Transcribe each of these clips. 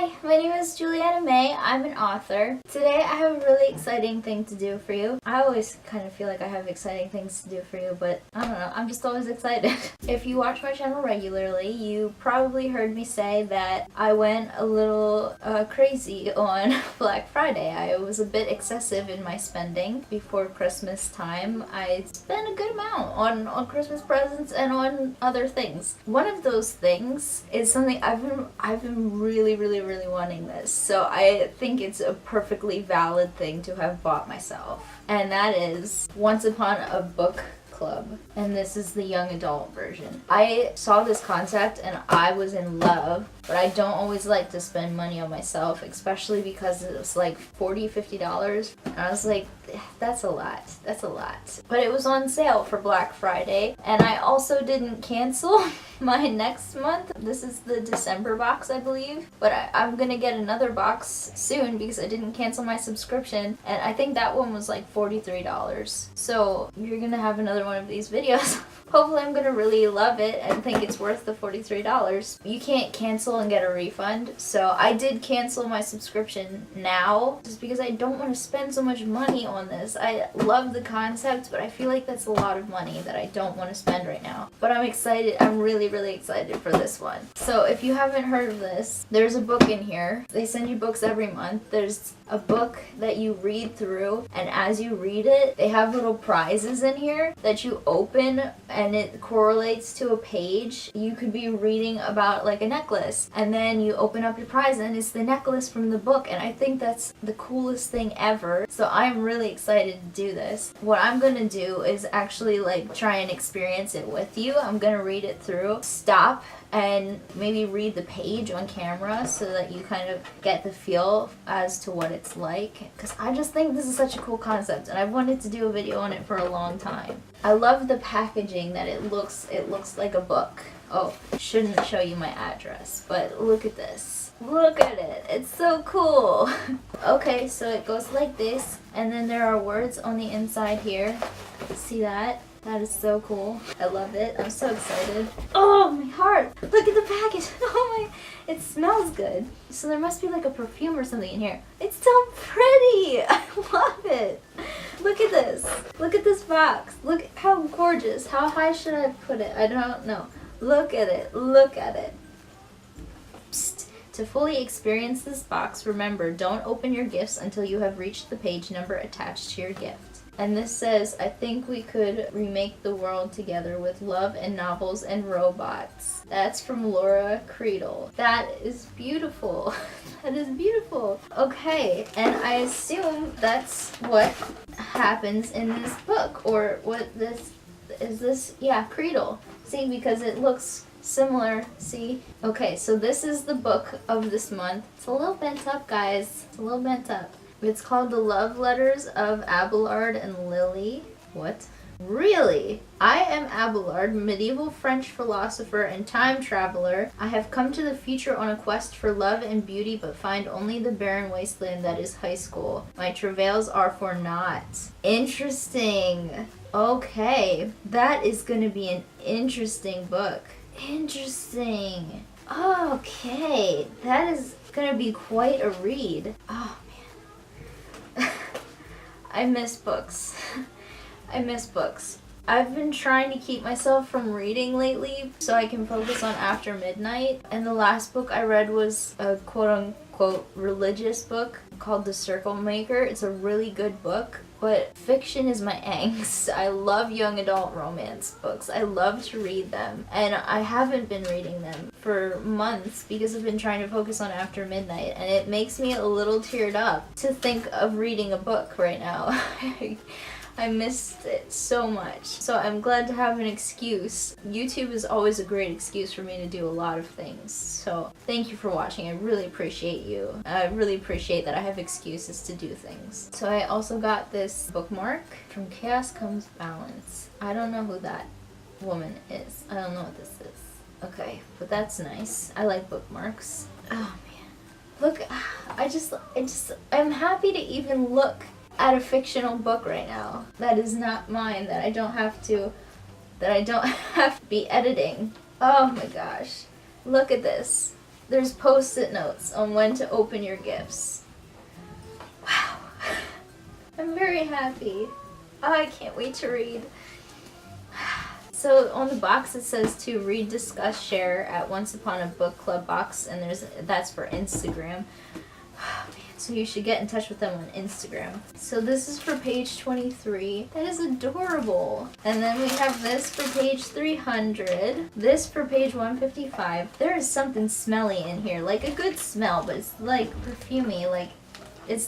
Hi, my name is Juliana May. I'm an author. Today I have a really exciting thing to do for you. I always kind of feel like I have exciting things to do for you, but I don't know, I'm just always excited. If you watch my channel regularly, you probably heard me say that I went a little crazy on Black Friday. I was a bit excessive in my spending before Christmas time. I spent a good amount on Christmas presents and on other things. One of those things is something I've been really wanting this, so I think it's a perfectly valid thing to have bought myself, and that is Once Upon a Book Club, and this is the young adult version. I saw this concept and I was in love, but I don't always like to spend money on myself, especially because it was like $40-50, and I was like, that's a lot. But it was on sale for Black Friday, and I also didn't cancel my next month. This is the December box, I believe, but I'm gonna get another box soon because I didn't cancel my subscription, and I think that one was like $43. So you're gonna have another one of these videos. Hopefully I'm gonna really love it and think it's worth the $43. You can't cancel and get a refund, so I did cancel my subscription now just because I don't want to spend so much money on this. I love the concept, but I feel like that's a lot of money that I don't want to spend right now. But I'm excited. I'm really excited for this one. So if you haven't heard of this, there's a book in here. They send you books every month. There's a book that you read through, and as you read it, they have little prizes in here that you open, and it correlates to a page. You could be reading about like a necklace, and then you open up your prize and it's the necklace from the book, and I think that's the coolest thing ever. So I'm really excited to do this. What I'm gonna do is actually like try and experience it with you. I'm gonna read it through, stop, and maybe read the page on camera so that you kind of get the feel as to what it's like, because I just think this is such a cool concept and I've wanted to do a video on it for a long time. I love the packaging, that it looks like a book. Oh, shouldn't show you my address, but look at this. Look at it. It's so cool. Okay, so it goes like this, and then there are words on the inside here. See that? That is so cool. I love it. I'm so excited. Oh, my heart. Look at the package. Oh my, it smells good. So there must be like a perfume or something in here. It's so pretty. I love it. Look at this. Look at this box. Look how gorgeous. How high should I put it? I don't know. Look at it. Look at it. Psst. To fully experience this box, remember, don't open your gifts until you have reached the page number attached to your gift. And this says, I think we could remake the world together with love and novels and robots. That's from Laura Creedle. That is beautiful. That is beautiful. Okay, and I assume that's what happens in this book, or what this is. Yeah, Creedle. See, because it looks similar. See? Okay, so this is the book of this month. It's a little bent up, guys. It's a little bent up. It's called The Love Letters of Abelard and Lily. What? Really? I am Abelard, medieval French philosopher and time traveler. I have come to the future on a quest for love and beauty, but find only the barren wasteland that is high school. My travails are for naught. Interesting. Okay, that is going to be an interesting book. Interesting. Okay, that is going to be quite a read. Oh, I miss books. I miss books. I've been trying to keep myself from reading lately so I can focus on after midnight. And the last book I read was a quote-unquote religious book called The Circle Maker. It's a really good book, but fiction is my angst. I love young adult romance books. I love to read them, and I haven't been reading them for months because I've been trying to focus on after midnight, and it makes me a little teared up to think of reading a book right now. I missed it so much. So I'm glad to have an excuse. YouTube is always a great excuse for me to do a lot of things. So thank you for watching. I really appreciate you. I really appreciate that I have excuses to do things. So I also got this bookmark. From Chaos Comes Balance. I don't know who that woman is. I don't know what this is. Okay, but that's nice. I like bookmarks. Oh man. Look, I'm happy to even look at a fictional book right now that is not mine, that I don't have to be editing. Oh my gosh. Look at this. there's post-it notes on when to open your gifts. Wow. I'm very happy. Oh, I can't wait to read. So on the box it says to read, discuss, share at Once Upon a Book Club box, and that's for Instagram. Oh, man, so you should get in touch with them on Instagram. So this is for page 23. That is adorable. And then we have this for page 300. This for page 155. There is something smelly in here, like a good smell, but it's like perfumey, like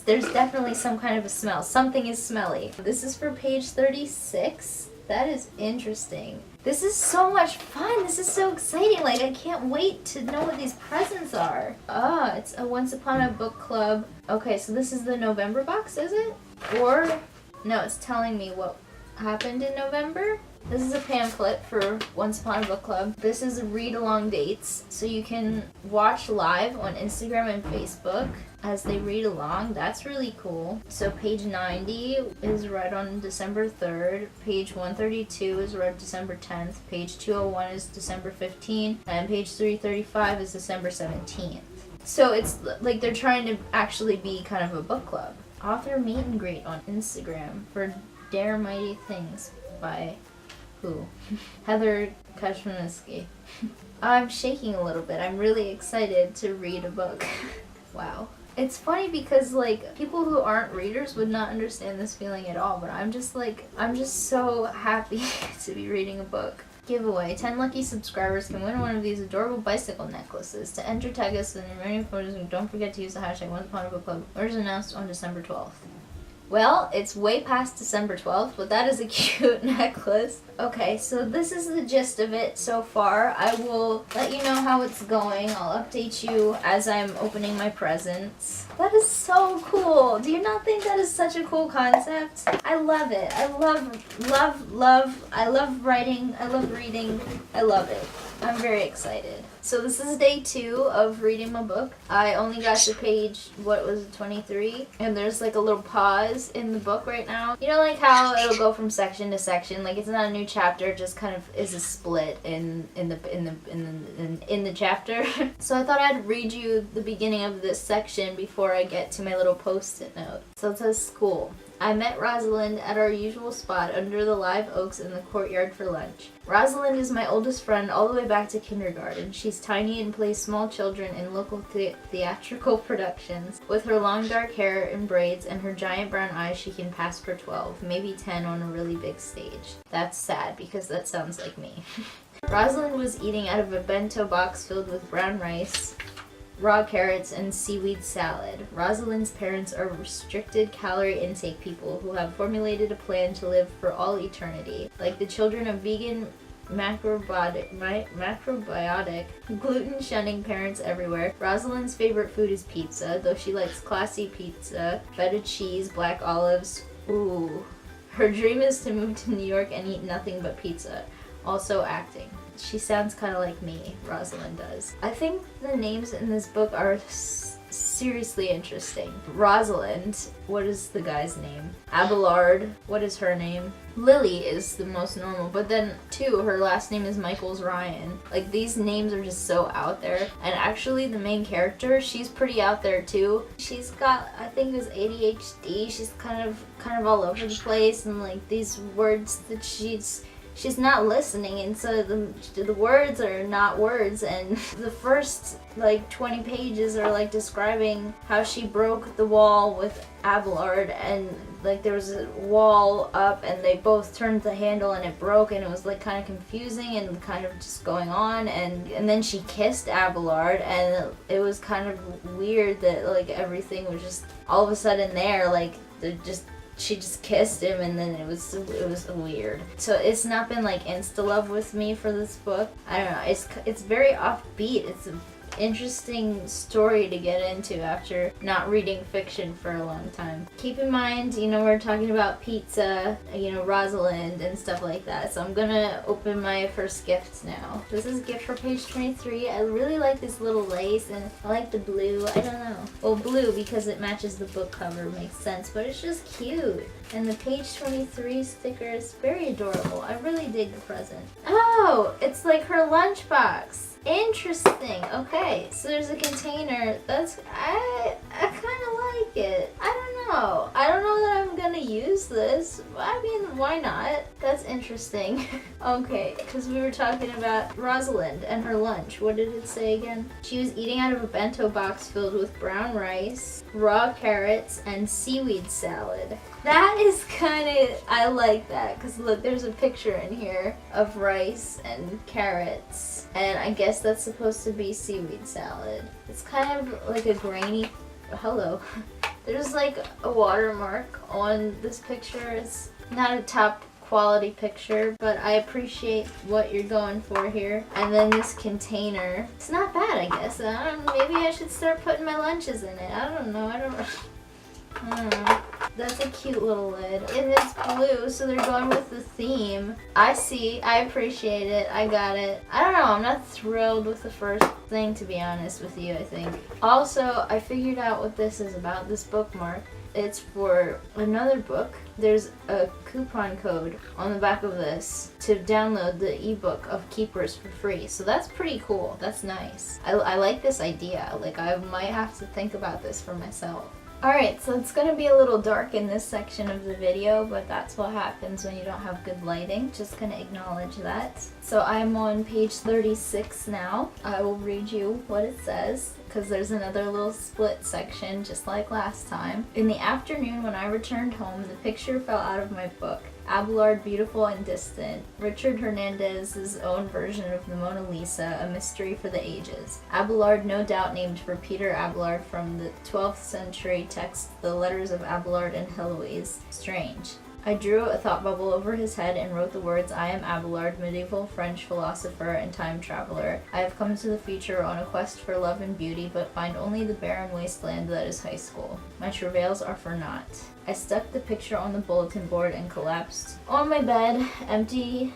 there's definitely some kind of a smell. Something is smelly. This is for page 36. That is interesting. This is so much fun. This is so exciting. Like, I can't wait to know what these presents are. Ah, it's a Once Upon a Book Club. Okay, so this is the November box, is it? Or, no, it's telling me what happened in November. This is a pamphlet for Once Upon a Book Club. This is read-along dates, so you can watch live on Instagram and Facebook as they read along. That's really cool. So page 90 is read on December 3rd. Page 132 is read December 10th. Page 201 is December 15th. And page 335 is December 17th. So it's like they're trying to actually be kind of a book club. Author meet and greet on Instagram for Dare Mighty Things by who? Heather Kashmansky. I'm shaking a little bit. I'm really excited to read a book. Wow. It's funny because like people who aren't readers would not understand this feeling at all, but I'm just so happy to be reading a book. Giveaway. 10 lucky subscribers can win one of these adorable bicycle necklaces. To enter, tag us in your remaining photos and don't forget to use the hashtag Once Upon a Book Club. Winners announced on December 12th. Well, it's way past December 12th, but that is a cute necklace. Okay, so this is the gist of it so far. I will let you know how it's going. I'll update you as I'm opening my presents. That is so cool. Do you not think that is such a cool concept? I love it. I love writing. I love reading. I love it. I'm very excited. So this is day 2 of reading my book. I only got to page, 23? And there's like a little pause in the book right now. You know, like how it'll go from section to section. Like it's not a new chapter, it just kind of is a split in the chapter. So I thought I'd read you the beginning of this section before I get to my little post-it note. So it says school. I met Rosalind at our usual spot under the live oaks in the courtyard for lunch. Rosalind is my oldest friend all the way back to kindergarten. She's tiny and plays small children in local theatrical productions. With her long dark hair and braids and her giant brown eyes, she can pass for 12, maybe 10 on a really big stage. That's sad because that sounds like me. Rosalind was eating out of a bento box filled with brown rice, raw carrots, and seaweed salad. Rosalind's parents are restricted calorie intake people who have formulated a plan to live for all eternity. Like the children of vegan, macrobiotic, gluten-shunning parents everywhere, Rosalind's favorite food is pizza, though she likes classy pizza, feta cheese, black olives. Ooh. Her dream is to move to New York and eat nothing but pizza. Also acting. She sounds kind of like me, Rosalind does. I think the names in this book are seriously interesting. Rosalind, what is the guy's name? Abelard, what is her name? Lily is the most normal, but then too, her last name is Michaels Ryan. Like these names are just so out there. And actually the main character, she's pretty out there too. She's got, I think it's ADHD. She's kind of all over the place, and like these words that she's not listening, and so the words are not words, and the first like 20 pages are like describing how she broke the wall with Abelard, and like there was a wall up and they both turned the handle and it broke, and it was like kind of confusing and kind of just going on, and then she kissed Abelard, and it was kind of weird that like everything was just all of a sudden there, like she just kissed him, and then it was weird. So it's not been like insta love with me for this book. I don't know. It's very offbeat. It's an interesting story to get into after not reading fiction for a long time. Keep in mind, we're talking about pizza, Rosalind and stuff like that. So I'm gonna open my first gift now. This is a gift for page 23. I really like this little lace, and I like the blue. I don't know. Well, blue because it matches the book cover, makes sense, but it's just cute. And the page 23 sticker is very adorable. I really dig the present. Oh, it's like her lunchbox. Interesting. Okay, so there's a container. I kind of like it. I don't know. I don't know that I'm gonna use this. I mean, why not? That's interesting. Okay, because we were talking about Rosalind and her lunch. What did it say again? She was eating out of a bento box filled with brown rice, raw carrots, and seaweed salad. That is kind of, I like that, because look, there's a picture in here of rice and carrots, and I guess that's supposed to be seaweed salad. It's kind of like a grainy, hello. There's like a watermark on this picture. It's not a top quality picture, but I appreciate what you're going for here. And then this container, it's not bad, I guess. Maybe I should start putting my lunches in it. I don't know. That's a cute little lid. And it's blue, so they're going with the theme. I see. I appreciate it. I got it. I don't know. I'm not thrilled with the first thing, to be honest with you, I think. Also, I figured out what this is about, this bookmark. It's for another book. There's a coupon code on the back of this to download the ebook of Keepers for free. So that's pretty cool. That's nice. I like this idea. Like, I might have to think about this for myself. Alright, so it's going to be a little dark in this section of the video, but that's what happens when you don't have good lighting. Just going to acknowledge that. So I'm on page 36 now. I will read you what it says, because there's another little split section, just like last time. In the afternoon when I returned home, the picture fell out of my book. Abelard, beautiful and distant. Richard Hernandez's own version of the Mona Lisa, a mystery for the ages. Abelard, no doubt named for Peter Abelard from the 12th century text, The Letters of Abelard and Heloise. Strange. I drew a thought bubble over his head and wrote the words, I am Abelard, medieval French philosopher and time traveler. I have come to the future on a quest for love and beauty, but find only the barren wasteland that is high school. My travails are for naught. I stuck the picture on the bulletin board and collapsed on my bed, empty?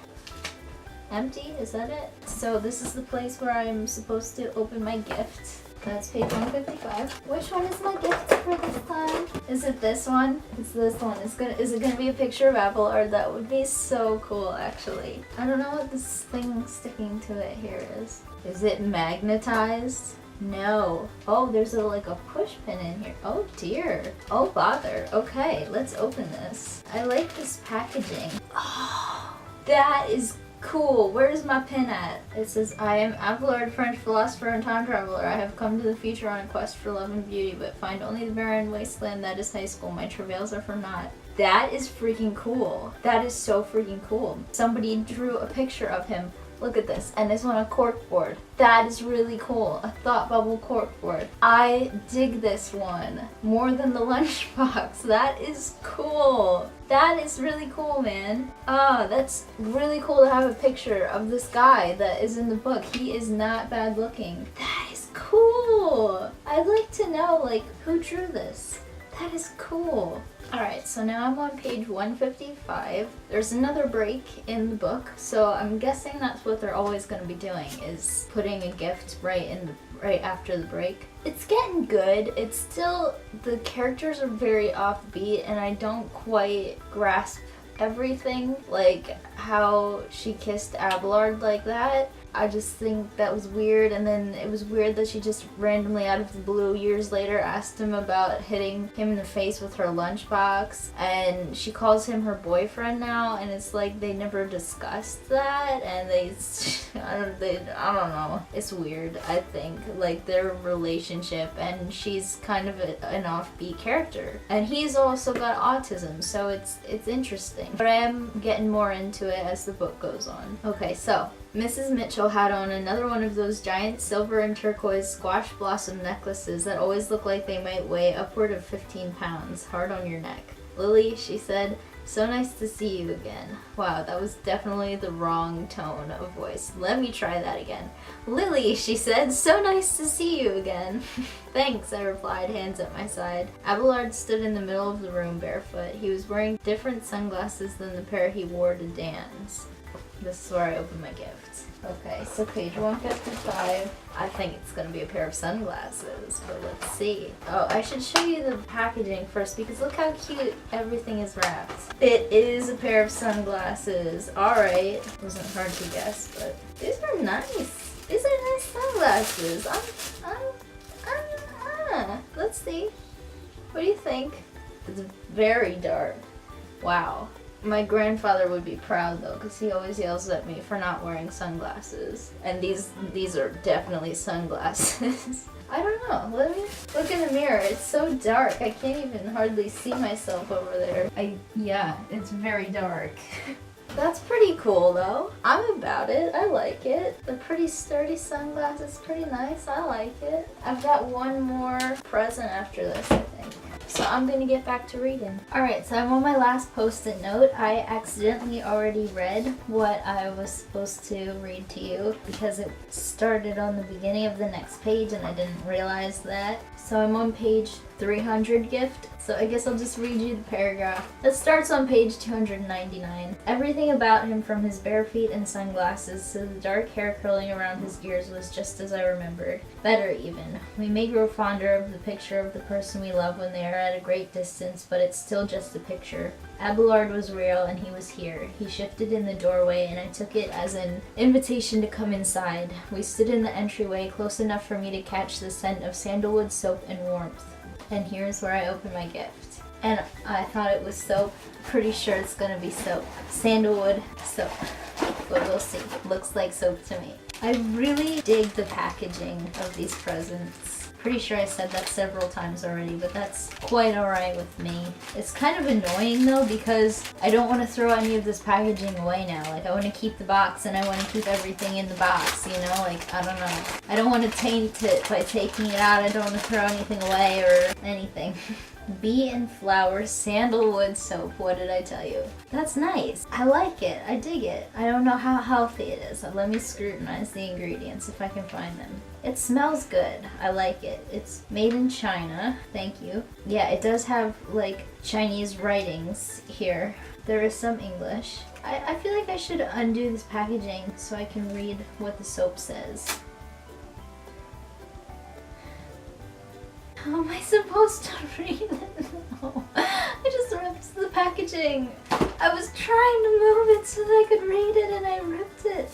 Is that it? So this is the place where I'm supposed to open my gift. That's page 155. Which one is my gift for this time? Is it this one? It's this one. Is it gonna be a picture of Abelard? That would be so cool, actually. I don't know what this thing sticking to it here is. Is it magnetized? No. Oh, there's like a push pin in here. Oh dear. Oh bother. Okay, let's open this. I like this packaging. Oh, that is cool. Where's my pin at? It says, I am Abelard, French philosopher and time traveler. I have come to the future on a quest for love and beauty, but find only the barren wasteland that is high school. My travails are for naught. That is freaking cool. That is so freaking cool. Somebody drew a picture of him. Look at this. And it's on a corkboard. That is really cool. A thought bubble corkboard. I dig this one more than the lunchbox. That is cool. That is really cool, man. That's really cool to have a picture of this guy that is in the book. He is not bad looking. That is cool. I'd like to know, like, who drew this? That is cool. Alright, so now I'm on page 155. There's another break in the book, so I'm guessing that's what they're always going to be doing, is putting a gift right after the break. It's getting good. It's still, the characters are very offbeat, and I don't quite grasp everything, like how she kissed Abelard like that. I just think that was weird, and then it was weird that she just randomly out of the blue years later asked him about hitting him in the face with her lunchbox, and she calls him her boyfriend now, and it's like they never discussed that, and I don't know. It's weird, I think, like their relationship, and she's kind of an offbeat character, and he's also got autism, so it's interesting. But I am getting more into it as the book goes on. Okay, so Mrs. Mitchell had on another one of those giant silver and turquoise squash blossom necklaces that always look like they might weigh upward of 15 pounds, hard on your neck. Lily, she said, so nice to see you again. Wow, that was definitely the wrong tone of voice. Let me try that again. Lily, she said, so nice to see you again. Thanks, I replied, hands at my side. Abelard stood in the middle of the room barefoot. He was wearing different sunglasses than the pair he wore to dance. This is where I open my gift. Okay, so page 155. I think it's going to be a pair of sunglasses, but let's see. Oh, I should show you the packaging first, because look how cute everything is wrapped. It is a pair of sunglasses. Alright. Wasn't hard to guess, but these are nice. These are nice sunglasses. Let's see. What do you think? It's very dark. Wow. My grandfather would be proud though, because he always yells at me for not wearing sunglasses. And these are definitely sunglasses. I don't know. Let me look in the mirror. It's so dark. I can't even hardly see myself over there. Yeah, it's very dark. That's pretty cool though. I'm about it. I like it. They're pretty sturdy sunglasses. Pretty nice. I like it. I've got one more present after this, I think. So I'm gonna get back to reading. Alright, so I'm on my last post-it note. I accidentally already read what I was supposed to read to you because it started on the beginning of the next page and I didn't realize that. So I'm on page 300 gift. So I guess I'll just read you the paragraph. It starts on page 299. Everything about him, from his bare feet and sunglasses to the dark hair curling around his ears, was just as I remembered. Better even. We may grow fonder of the picture of the person we love when they are at a great distance, but it's still just a picture. Abelard was real and he was here. He shifted in the doorway and I took it as an invitation to come inside. We stood in the entryway close enough for me to catch the scent of sandalwood, soap, and warmth. And here's where I open my gift. And I thought it was soap. Pretty sure it's gonna be soap. Sandalwood soap. But we'll see. Looks like soap to me. I really dig the packaging of these presents. Pretty sure I said that several times already, but that's quite alright with me. It's kind of annoying though because I don't want to throw any of this packaging away now. Like I want to keep the box and I want to keep everything in the box, you know? Like, I don't know. I don't want to taint it by taking it out. I don't want to throw anything away or anything. Bee and flower sandalwood soap. What did I tell you? That's nice. I like it. I dig it. I don't know how healthy it is. So let me scrutinize the ingredients if I can find them. It smells good. I like it. It's made in China. Thank you. Yeah, it does have like Chinese writings here. There is some English. I feel like I should undo this packaging so I can read what the soap says. How am I supposed to read it? No. I just ripped the packaging. I was trying to move it so that I could read it and I ripped it.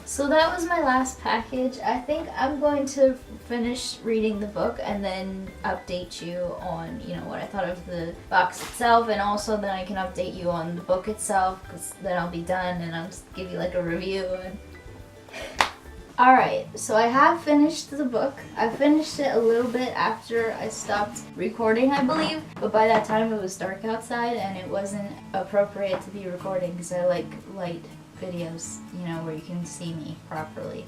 So that was my last package. I think I'm going to finish reading the book and then update you on, you know, what I thought of the box itself, and also then I can update you on the book itself because then I'll be done and I'll just give you like a review. Alright, so I have finished the book. I finished it a little bit after I stopped recording, I believe. But by that time it was dark outside and it wasn't appropriate to be recording because I like light videos, you know, where you can see me properly.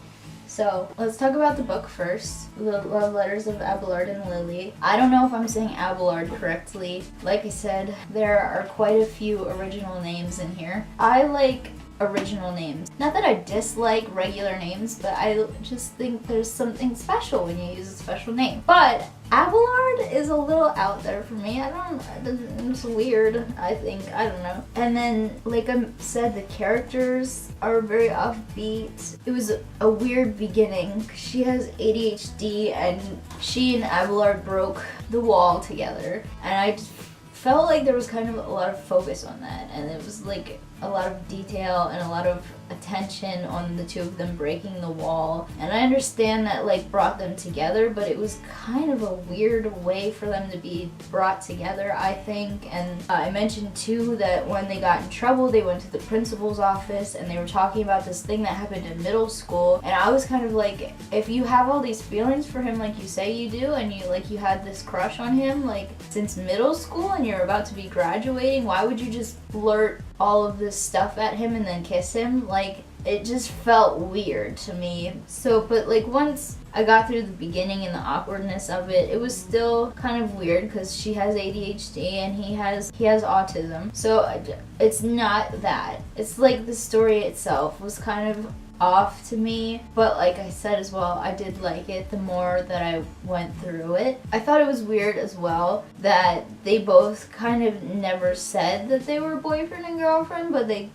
So let's talk about the book first. The Love Letters of Abelard and Lily. I don't know if I'm saying Abelard correctly. Like I said, there are quite a few original names in here. I like original names. Not that I dislike regular names, but I just think there's something special when you use a special name. But Abelard is a little out there for me. It's weird, I think. I don't know. And then, like I said, the characters are very offbeat. It was a weird beginning. She has ADHD and she and Abelard broke the wall together. And I just felt like there was kind of a lot of focus on that. And it was like a lot of detail and a lot of attention on the two of them breaking the wall. And I understand that like brought them together, but it was kind of a weird way for them to be brought together, I think. And I mentioned too that when they got in trouble, they went to the principal's office and they were talking about this thing that happened in middle school. And I was kind of like, if you have all these feelings for him like you say you do, and you had this crush on him like since middle school and you're about to be graduating, why would you just blurt all of this stuff at him and then kiss him? Like, it just felt weird to me. So, but like once I got through the beginning and the awkwardness of it, it was still kind of weird because she has ADHD and he has autism. So it's not that. It's like the story itself was kind of off to me, but like I said as well, I did like it the more that I went through it. I thought it was weird as well that they both kind of never said that they were boyfriend and girlfriend, but they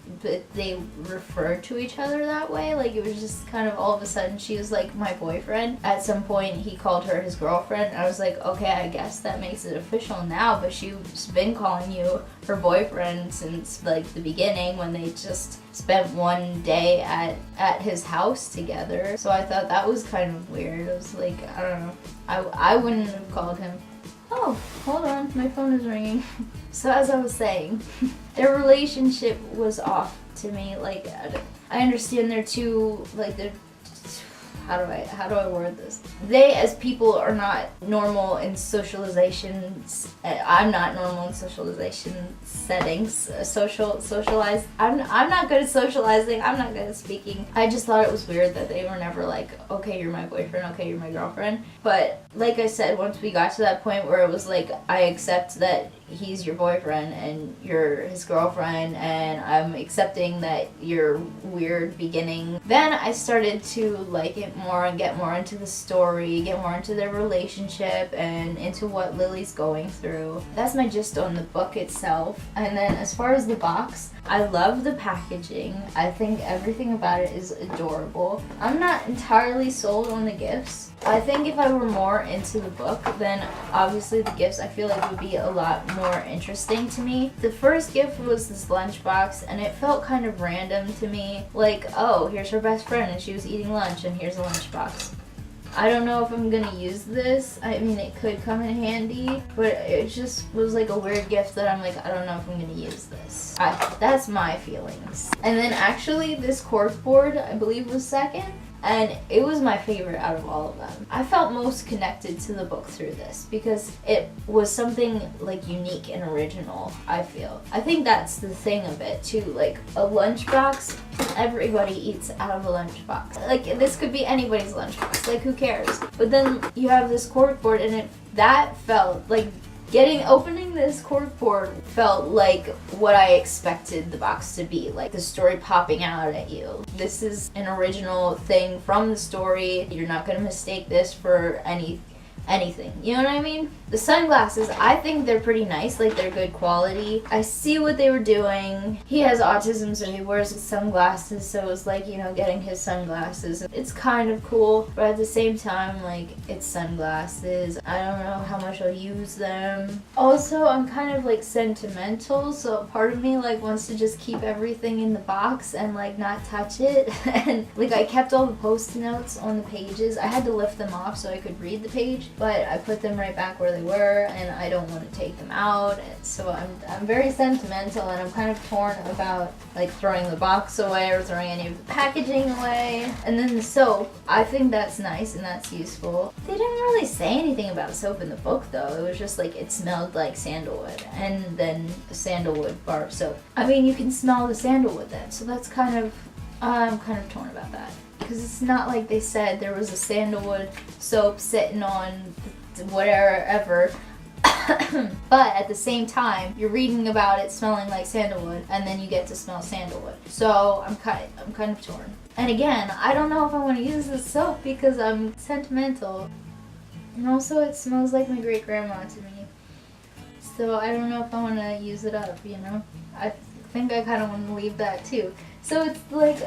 referred to each other that way. Like it was just kind of all of a sudden she was like my boyfriend. At some point he called her his girlfriend. I was like, okay, I guess that makes it official now, but she's been calling you her boyfriend since like the beginning when they just spent one day at his house together. So I thought that was kind of weird. It was like, I don't know. I wouldn't have called him. Oh, hold on, my phone is ringing. So as I was saying, their relationship was off to me. Like, I understand they're two, like, they're, how do I word this? They as people are not normal in socialization. I'm not normal in socialization settings. Socialized. I'm not good at socializing. I'm not good at speaking. I just thought it was weird that they were never like, okay, you're my boyfriend, okay, you're my girlfriend. But like I said, once we got to that point where it was like, I accept that he's your boyfriend and you're his girlfriend, and I'm accepting that you're weird beginning, then I started to like it more and get more into the story, get more into their relationship and into what Lily's going through. That's my gist on the book itself. And then as far as the box, I love the packaging. I think everything about it is adorable. I'm not entirely sold on the gifts. I think if I were more into the book, then obviously the gifts I feel like would be a lot more interesting to me. The first gift was this lunchbox, and it felt kind of random to me. Like, oh, here's her best friend and she was eating lunch and here's a lunchbox. I don't know if I'm gonna use this. I mean, it could come in handy, but it just was like a weird gift that I'm like, I don't know if I'm gonna use this. That's my feelings. And then actually this corkboard, I believe, was second. And it was my favorite out of all of them. I felt most connected to the book through this because it was something like unique and original, I feel. I think that's the thing of it too. Like a lunchbox, everybody eats out of a lunchbox. Like this could be anybody's lunchbox, like who cares? But then you have this corkboard, and that felt like opening this corkboard felt like what I expected the box to be, like the story popping out at you. This is an original thing from the story. You're not gonna mistake this for anything. You know what I mean? The sunglasses, I think they're pretty nice, like they're good quality. I see what they were doing. He has autism, so he wears his sunglasses, so it's like, you know, getting his sunglasses. It's kind of cool, but at the same time, like, it's sunglasses. I don't know how much I'll use them. Also, I'm kind of like sentimental, so part of me like wants to just keep everything in the box and like not touch it. And like I kept all the post-it notes on the pages. I had to lift them off so I could read the page, but I put them right back where they were, and I don't want to take them out. So I'm very sentimental, and I'm kind of torn about like throwing the box away or throwing any of the packaging away. And then the soap, I think that's nice and that's useful. They didn't really say anything about soap in the book though. It was just like it smelled like sandalwood, and then sandalwood bar soap. I mean, you can smell the sandalwood then, so that's kind of, I'm kind of torn about that. Because it's not like they said there was a sandalwood soap sitting on whatever. But at the same time, you're reading about it smelling like sandalwood, and then you get to smell sandalwood. So I'm kind of torn. And again, I don't know if I want to use this soap because I'm sentimental. And also it smells like my great grandma to me. So I don't know if I want to use it up, you know? I think I kind of want to leave that too. So it's like,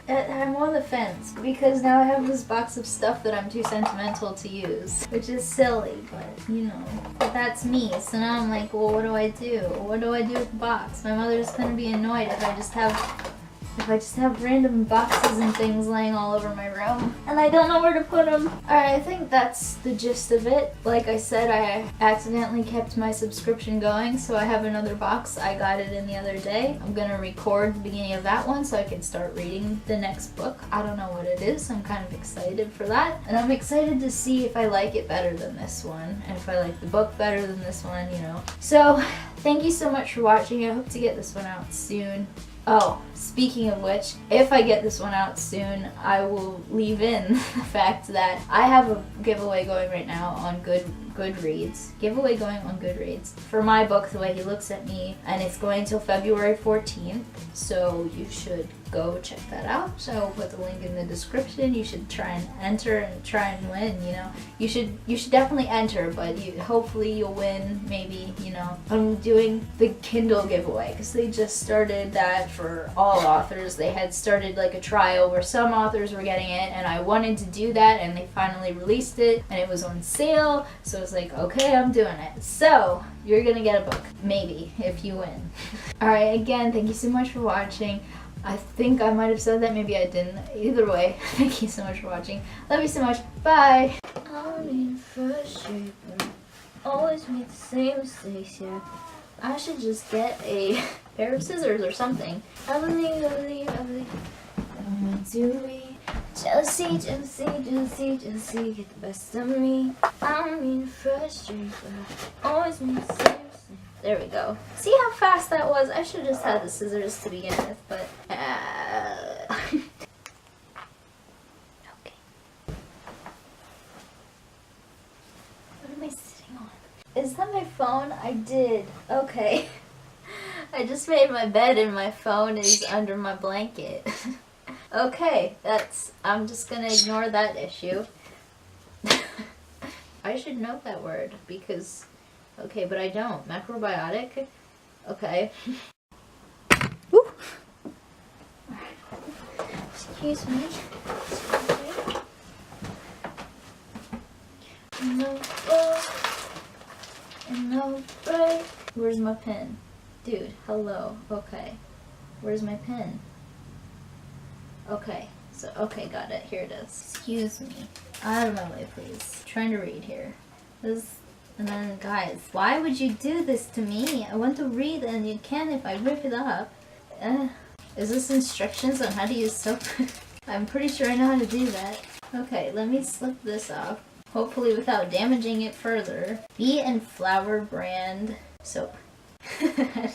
I'm on the fence because now I have this box of stuff that I'm too sentimental to use, which is silly, but you know, but that's me. So now I'm like, well, what do I do? What do I do with the box? My mother's gonna be annoyed if I just have random boxes and things laying all over my room and I don't know where to put them. Alright, I think that's the gist of it. Like I said, I accidentally kept my subscription going, so I have another box. I got it in the other day. I'm gonna record the beginning of that one so I can start reading the next book. I don't know what it is. I'm kind of excited for that. And I'm excited to see if I like it better than this one, and if I like the book better than this one, you know. So, thank you so much for watching. I hope to get this one out soon. Oh, speaking of which, if I get this one out soon, I will leave in the fact that I have a giveaway going right now on Goodreads. Giveaway going on Goodreads for my book, The Way He Looks at Me, and it's going till February 14th, so you should go check that out. So I'll put the link in the description. You should try and enter and try and win, you know. You should definitely enter, but hopefully you'll win, maybe, you know. I'm doing the Kindle giveaway because they just started that for all authors. They had started like a trial where some authors were getting it, and I wanted to do that, and they finally released it, and it was on sale, so I was like, okay, I'm doing it. So you're gonna get a book, maybe, if you win. Alright, again, thank you so much for watching. I think I might have said that, maybe I didn't. Either way, thank you so much for watching. Love you so much. Bye. I'm in frustration. Always make the same mistakes, yeah. I should just get a pair of scissors or something. I believe. Do we? Jealousy, get the best of me. I'm in frustration. Always make the same mistakes. There we go. See how fast that was? I should have just had the scissors to begin with, but okay. What am I sitting on? Is that my phone? I did. Okay. I just made my bed and my phone is under my blanket. Okay, I'm just gonna ignore that issue. I should know that word because, okay, but I don't. Macrobiotic? Okay. Woo! Excuse me. No break. Where's my pen? Dude, hello. Okay. Where's my pen? Okay. Okay, got it. Here it is. Excuse me. Out of my way, please. I'm trying to read here. And then, guys, why would you do this to me? I want to read and you can if I rip it up. Is this instructions on how to use soap? I'm pretty sure I know how to do that. Okay, let me slip this off. Hopefully without damaging it further. Bee and Flower brand soap. A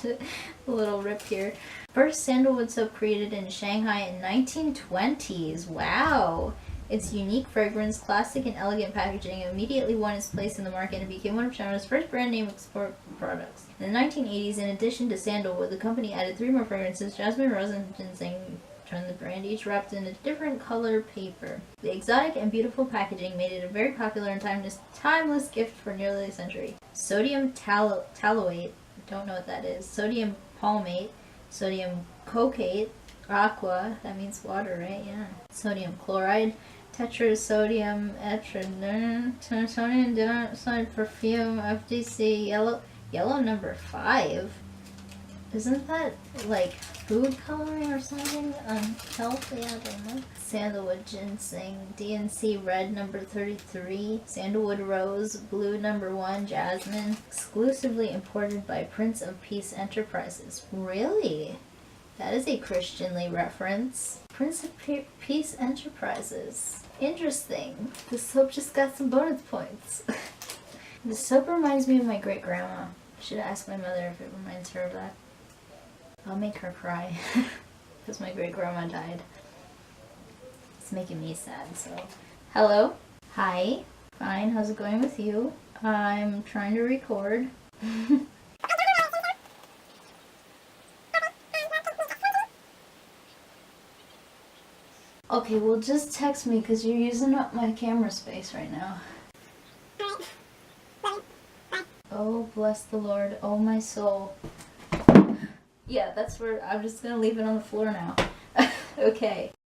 little rip here. First sandalwood soap created in Shanghai in 1920s. Wow! Its unique fragrance, classic and elegant packaging immediately won its place in the market and became one of China's first brand name export products. In the 1980s, in addition to sandalwood, the company added 3 more fragrances: jasmine, rose, and ginseng. Turned the brand, each wrapped in a different color paper. The exotic and beautiful packaging made it a very popular and timeless gift for nearly a century. Sodium tallate, don't know what that is. Sodium palmate, sodium cocaine, aqua, that means water, right? Yeah. Sodium chloride, tetrasodium sodium perfume, FDC, yellow number 5. Isn't that like food coloring or something? Unhealthy, I don't know. Sandalwood ginseng, DNC red number 33, sandalwood rose, blue number 1, jasmine, exclusively imported by Prince of Peace Enterprises. Really? That is a Christianly reference. Prince of Peace Enterprises. Interesting. The soap just got some bonus points. The soap reminds me of my great grandma. I should ask my mother if it reminds her of that. I'll make her cry because my great grandma died. It's making me sad, so. Hello? Hi. Fine, how's it going with you? I'm trying to record. Okay, well just text me because you're using up my camera space right now. Oh, bless the Lord. Oh, my soul. Yeah, that's where I'm just gonna leave it on the floor now. Okay.